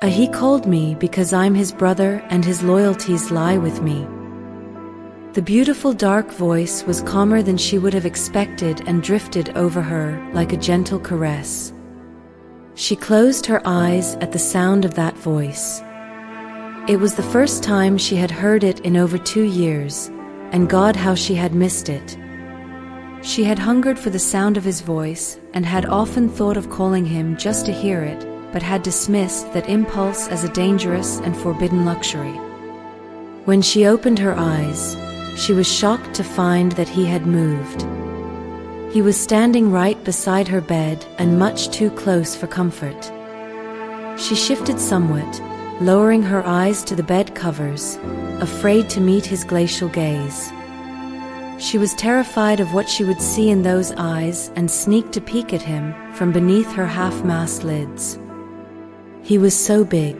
He called me because I'm his brother and his loyalties lie with me. The beautiful dark voice was calmer than she would have expected and drifted over her like a gentle caress. She closed her eyes at the sound of that voice. It was the first time she had heard it in over 2 years, and God, how she had missed it. She had hungered for the sound of his voice and had often thought of calling him just to hear it, but had dismissed that impulse as a dangerous and forbidden luxury. When she opened her eyes, she was shocked to find that he had moved. He was standing right beside her bed and much too close for comfort. She shifted somewhat, lowering her eyes to the bed covers, afraid to meet his glacial gaze. She was terrified of what she would see in those eyes and sneaked to peek at him from beneath her half-masked lids. He was so big.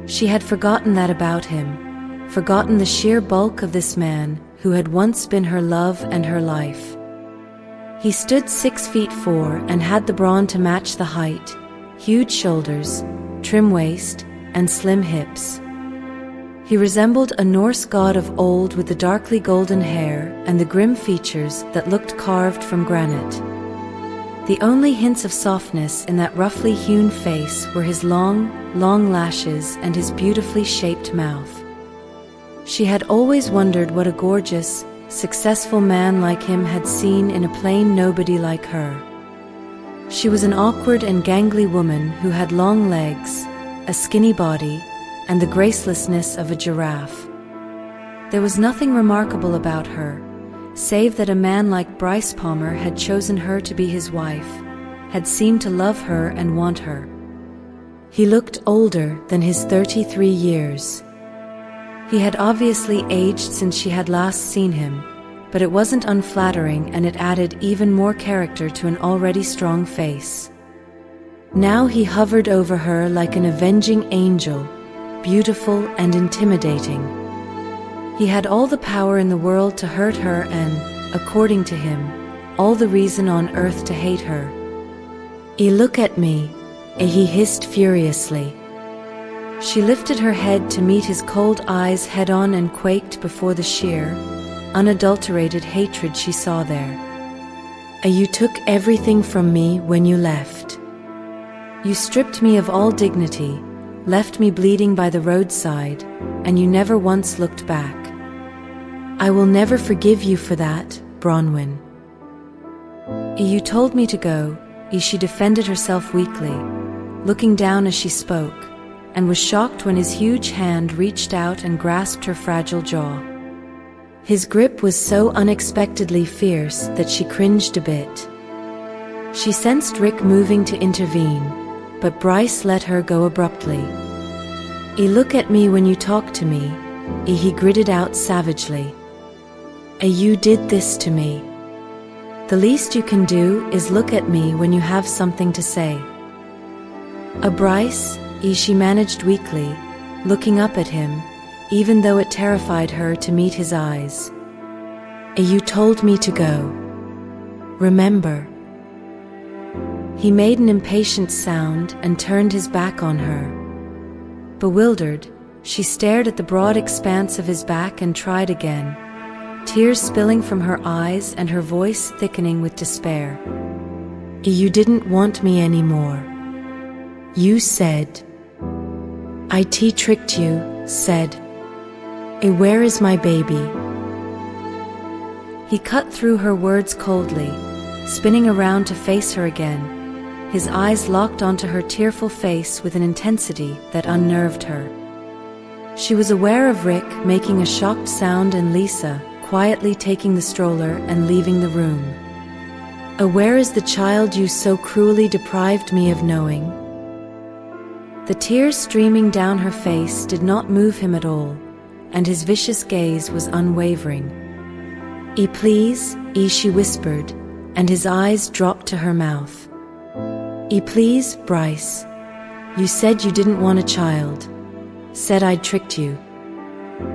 She had forgotten that about him, forgotten the sheer bulk of this man who had once been her love and her life. He stood 6'4" and had the brawn to match the height, huge shoulders, trim waist, and slim hips. He resembled a Norse god of old with the darkly golden hair and the grim features that looked carved from granite. The only hints of softness in that roughly hewn face were his long, long lashes and his beautifully shaped mouth. She had always wondered what a gorgeous, successful man like him had seen in a plain nobody like her. She was an awkward and gangly woman who had long legs, a skinny body, and the gracelessness of a giraffe. There was nothing remarkable about her, save that a man like Bryce Palmer had chosen her to be his wife, had seemed to love her and want her. He looked older than his 33 years. He had obviously aged since she had last seen him, but it wasn't unflattering and it added even more character to an already strong face. Now he hovered over her like an avenging angel, beautiful and intimidating. He had all the power in the world to hurt her and, according to him, all the reason on earth to hate her. Look at me," he hissed furiously. She lifted her head to meet his cold eyes head-on and quaked before the sheer, unadulterated hatred she saw there. You took everything from me when you left. You stripped me of all dignity, left me bleeding by the roadside, and you never once looked back. I will never forgive you for that, Bronwyn. You told me to go," she defended herself weakly, looking down as she spoke, and was shocked when his huge hand reached out and grasped her fragile jaw. His grip was so unexpectedly fierce that she cringed a bit. She sensed Rick moving to intervene, but Bryce let her go abruptly. Look at me when you talk to me," he gritted out savagely. You did this to me. The least you can do is look at me when you have something to say." Bryce," she managed weakly, looking up at him, even though it terrified her to meet his eyes. You told me to go. Remember?" He made an impatient sound and turned his back on her. Bewildered, she stared at the broad expanse of his back and tried again, tears spilling from her eyes and her voice thickening with despair. You didn't want me anymore. You said. It tricked you, said. Where is my baby? He cut through her words coldly, spinning around to face her again, his eyes locked onto her tearful face with an intensity that unnerved her. She was aware of Rick making a shocked sound and Lisa quietly taking the stroller and leaving the room. Where is the child you so cruelly deprived me of knowing? The tears streaming down her face did not move him at all, and his vicious gaze was unwavering. Please, she whispered, and his eyes dropped to her mouth. Please, Bryce. You said you didn't want a child. Said I'd tricked you.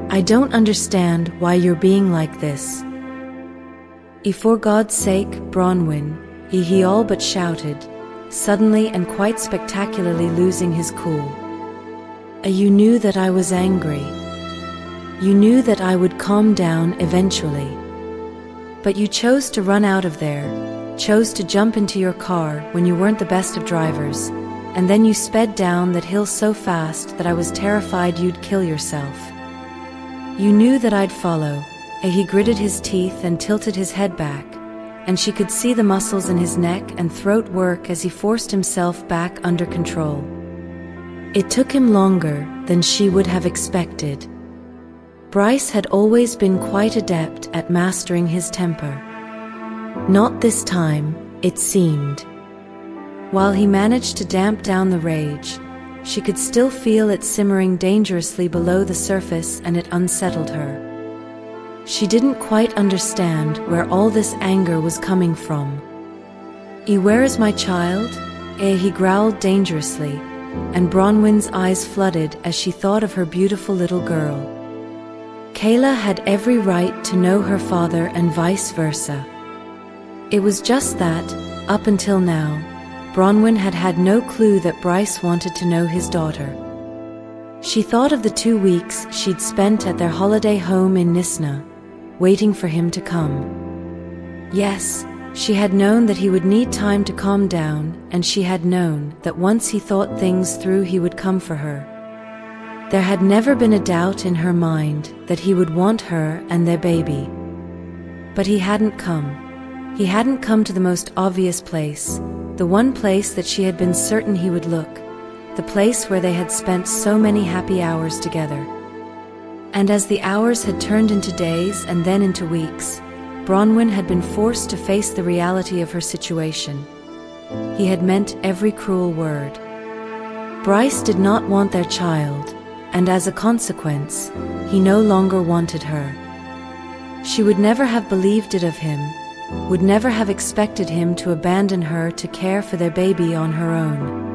I don't understand why you're being like this. For God's sake, Bronwyn, he all but shouted, suddenly and quite spectacularly losing his cool. You knew that I was angry. You knew that I would calm down eventually. But you chose to run out of there, chose to jump into your car when you weren't the best of drivers, and then you sped down that hill so fast that I was terrified you'd kill yourself. You knew that I'd follow. He gritted his teeth and tilted his head back, and she could see the muscles in his neck and throat work as he forced himself back under control. It took him longer than she would have expected. Bryce had always been quite adept at mastering his temper. Not this time, it seemed. While he managed to damp down the rage, she could still feel it simmering dangerously below the surface, and it unsettled her. She didn't quite understand where all this anger was coming from. Where is my child? He growled dangerously, and Bronwyn's eyes flooded as she thought of her beautiful little girl. Kayla had every right to know her father and vice versa. It was just that, up until now, Bronwyn had had no clue that Bryce wanted to know his daughter. She thought of the 2 weeks she'd spent at their holiday home in Nisna, waiting for him to come. Yes, she had known that he would need time to calm down, and she had known that once he thought things through he would come for her. There had never been a doubt in her mind that he would want her and their baby. But he hadn't come. He hadn't come to the most obvious place, the one place that she had been certain he would look, the place where they had spent so many happy hours together. And as the hours had turned into days and then into weeks, Bronwyn had been forced to face the reality of her situation. He had meant every cruel word. Bryce did not want their child, and as a consequence, he no longer wanted her. She would never have believed it of him, would never have expected him to abandon her to care for their baby on her own.